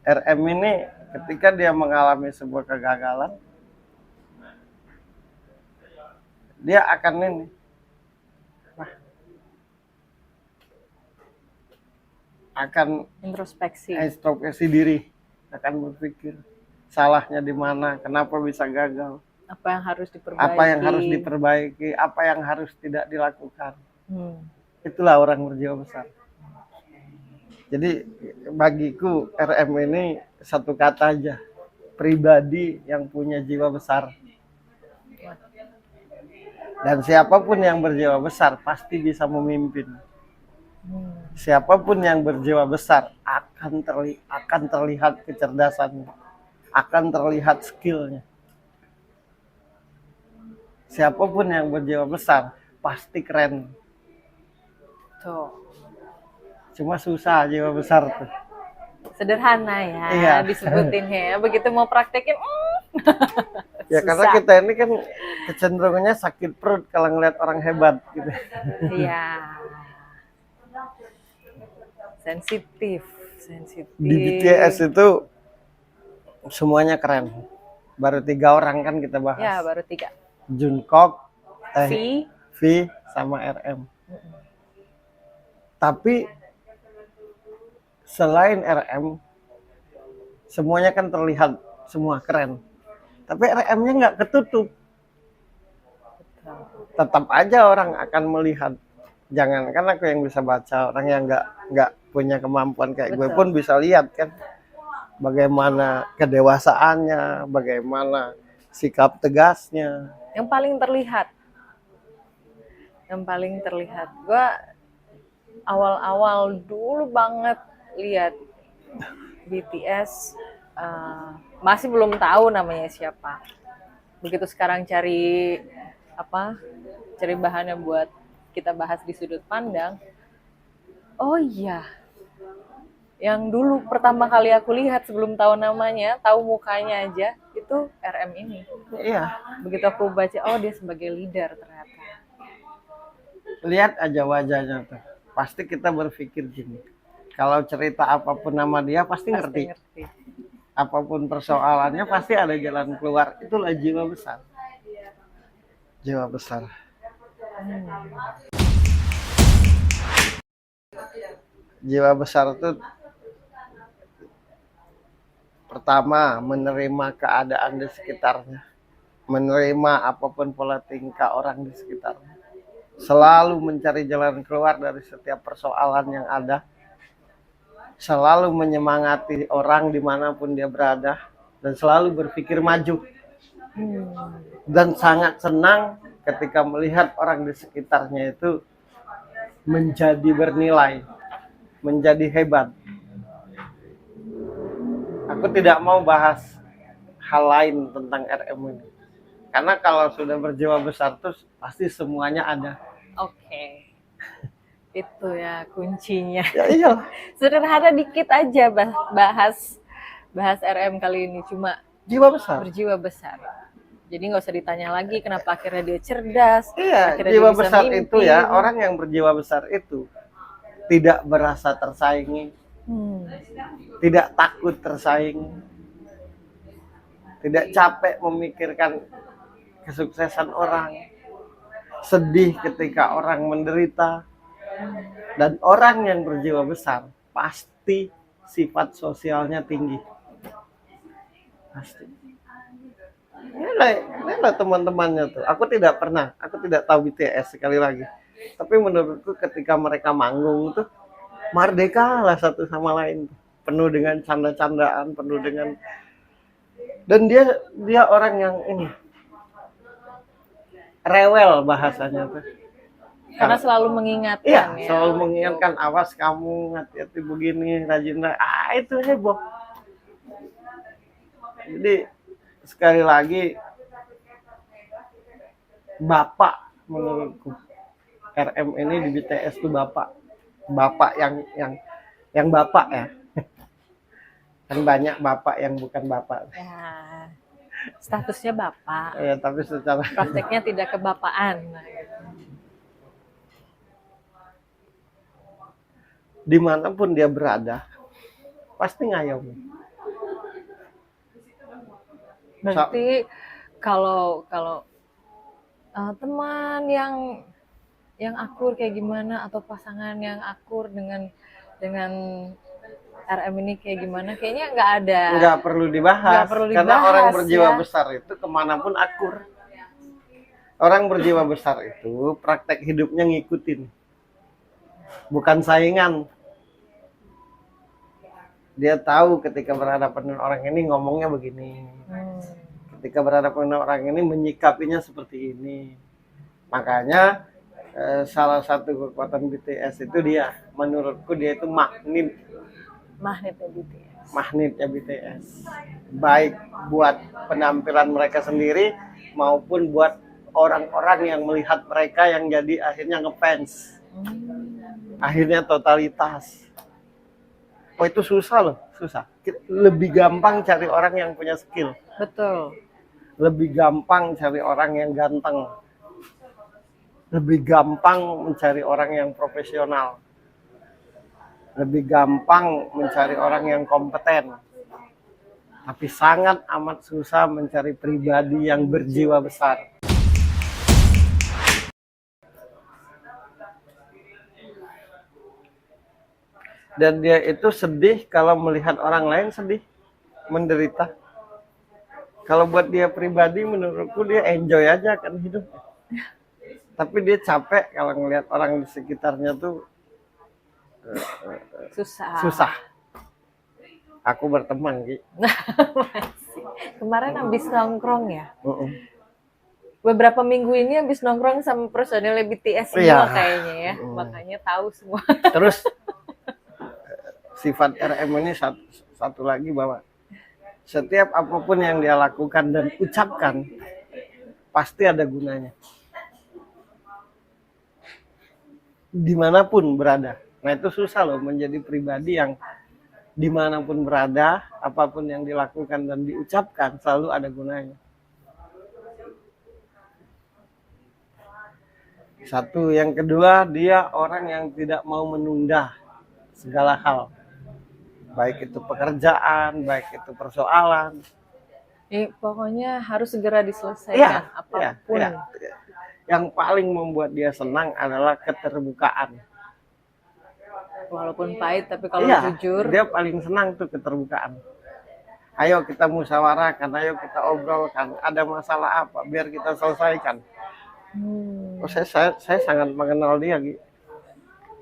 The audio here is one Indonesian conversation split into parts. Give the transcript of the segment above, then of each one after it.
RM ini ketika dia mengalami sebuah kegagalan, dia akan ini akan introspeksi diri, akan berpikir salahnya di mana, kenapa bisa gagal, apa yang harus diperbaiki, apa yang harus tidak dilakukan. Itulah orang berjiwa besar. Jadi bagiku RM ini satu kata aja, pribadi yang punya jiwa besar. Dan siapapun yang berjiwa besar pasti bisa memimpin. Siapapun yang berjiwa besar akan terlihat kecerdasannya, akan terlihat skillnya. Siapapun yang berjiwa besar pasti keren. Tuh. Cuma susah jiwa besar tuh. Sederhana ya, iya. Disebutinnya ya. Begitu mau praktekin, ya susah. Karena kita ini kan kecenderungannya sakit perut kalau ngeliat orang hebat gitu. Iya. Sensitif. Di BTS itu semuanya keren. Baru 3 orang kan kita bahas. Ya, baru 3. Jungkook, V, sama RM. Tapi selain RM, semuanya kan terlihat semua keren. Tapi RM-nya nggak ketutup. Tetap aja orang akan melihat. Jangankan aku yang bisa baca, orang yang nggak punya kemampuan kayak gue pun bisa lihat kan. Bagaimana kedewasaannya, bagaimana sikap tegasnya. Yang paling terlihat. Gue awal-awal dulu banget lihat BTS, masih belum tahu namanya siapa. Begitu sekarang cari bahannya buat kita bahas di sudut pandang. Oh iya, yang dulu pertama kali aku lihat sebelum tahu namanya, tahu mukanya aja, itu RM ini. Iya. Begitu aku baca, oh dia sebagai leader ternyata. Lihat aja wajahnya tuh. Pasti kita berpikir gini. Kalau cerita apapun nama dia pasti ngerti. Apapun persoalannya pasti ada jalan keluar. Itulah jiwa besar. Jiwa besar. Jiwa besar itu pertama menerima keadaan di sekitarnya, menerima apapun pola tingkah orang di sekitarnya, selalu mencari jalan keluar dari setiap persoalan yang ada, selalu menyemangati orang dimanapun dia berada, dan selalu berpikir maju. Dan sangat senang ketika melihat orang di sekitarnya itu menjadi bernilai, menjadi hebat. Aku tidak mau bahas hal lain tentang RM ini. Karena kalau sudah berjiwa besar terus pasti semuanya ada. Oke. Itu ya kuncinya. Ya iya. Sederhana dikit aja bahas RM kali ini, cuma jiwa besar. Berjiwa besar. Jadi nggak usah ditanya lagi kenapa akhirnya dia cerdas. Iya, jiwa besar itu ya, orang yang berjiwa besar itu tidak merasa tersaingi, tidak takut tersaing, tidak capek memikirkan kesuksesan orang, sedih ketika orang menderita. Dan orang yang berjiwa besar pasti sifat sosialnya tinggi. Pasti. Inilah teman-temannya tuh. Aku tidak tahu BTS sekali lagi. Tapi menurutku ketika mereka manggung tuh merdeka lah satu sama lain, penuh dengan canda-candaan, penuh dengan, dan dia orang yang ini rewel bahasanya tuh. Karena selalu mengingatkan. Iya, ya, selalu mengingatkan, awas kamu, hati-hati begini, rajin. Itu heboh. Jadi sekali lagi bapak menurutku RM ini di BTS tuh bapak yang bapak ya. Kan banyak bapak yang bukan bapak ya, statusnya bapak ya, tapi secara prakteknya tidak kebapaan. Dimanapun dia berada pasti ngayomi. Berarti kalau kalau teman yang akur kayak gimana atau pasangan yang akur dengan RM ini kayak gimana? Kayaknya nggak ada. Nggak perlu dibahas. Nggak perlu Karena dibahas, orang berjiwa ya. besar itu kemanapun akur. Orang berjiwa besar itu praktek hidupnya ngikutin. Bukan saingan. Dia tahu ketika berhadapan dengan orang ini ngomongnya begini. Ketika berhadapan dengan orang ini menyikapinya seperti ini. Makanya salah satu kekuatan BTS itu dia, menurutku dia itu Magnetnya BTS. magnetnya BTS. Baik buat penampilan mereka sendiri maupun buat orang-orang yang melihat mereka yang jadi akhirnya ngefans. Akhirnya totalitas. Oh itu susah loh, susah. Lebih gampang cari orang yang punya skill. Betul. Lebih gampang cari orang yang ganteng. Lebih gampang mencari orang yang profesional. Lebih gampang mencari orang yang kompeten. Tapi sangat amat susah mencari pribadi yang berjiwa besar. Dan dia itu sedih kalau melihat orang lain sedih, menderita. Kalau buat dia pribadi, menurutku dia enjoy aja kan hidup. Tapi dia capek kalau ngelihat orang di sekitarnya tuh susah. Aku berteman, Ki. Kemarin habis nongkrong ya. Beberapa minggu ini habis nongkrong sama personil BTS semua Iya. kayaknya ya. Makanya tahu semua. Terus sifat RM ini satu lagi bahwa setiap apapun yang dia lakukan dan ucapkan pasti ada gunanya. Dimanapun berada. Nah itu susah loh menjadi pribadi yang dimanapun berada, apapun yang dilakukan dan diucapkan selalu ada gunanya. Satu, yang kedua dia orang yang tidak mau menunda segala hal. Baik itu pekerjaan, baik itu persoalan. Pokoknya harus segera diselesaikan apapun. Ya. Yang paling membuat dia senang adalah keterbukaan. Walaupun pahit, tapi kalau jujur. Dia paling senang tuh keterbukaan. Ayo kita musyawarahkan, ayo kita obrolkan. Ada masalah apa, biar kita selesaikan. Oh, saya sangat mengenal dia, Gi.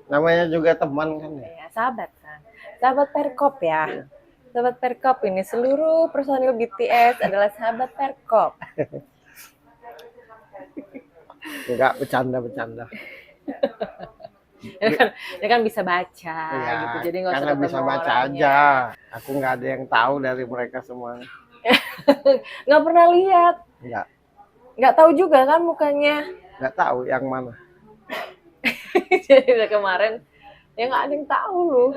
Namanya juga teman kan ya. Ya, sahabat kan. Sahabat Perkop ya. Sahabat Perkop ini seluruh personil BTS adalah sahabat Perkop. Enggak, bercanda. Dia kan bisa baca Ya, gitu. Jadi nggak usah karena ketemu bisa baca orangnya. aja. Aku nggak ada yang tahu dari mereka semua. Nggak pernah lihat. Nggak tahu juga kan mukanya. Nggak tahu yang mana. Jadi udah kemarin ya nggak ada yang tahu loh.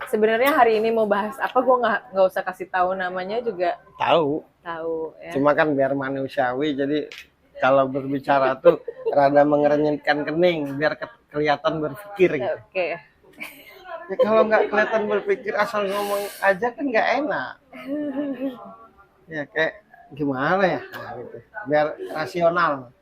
Sebenarnya hari ini mau bahas apa, gue nggak usah kasih tahu namanya juga. Tahu Ya. Cuma kan biar manusiawi, jadi kalau berbicara tuh rada mengerenyitkan kening biar kelihatan berpikir gitu. Oke. Ya, kalau nggak kelihatan berpikir asal ngomong aja kan nggak enak. Ya kayak gimana ya, nah, gitu. Biar rasional.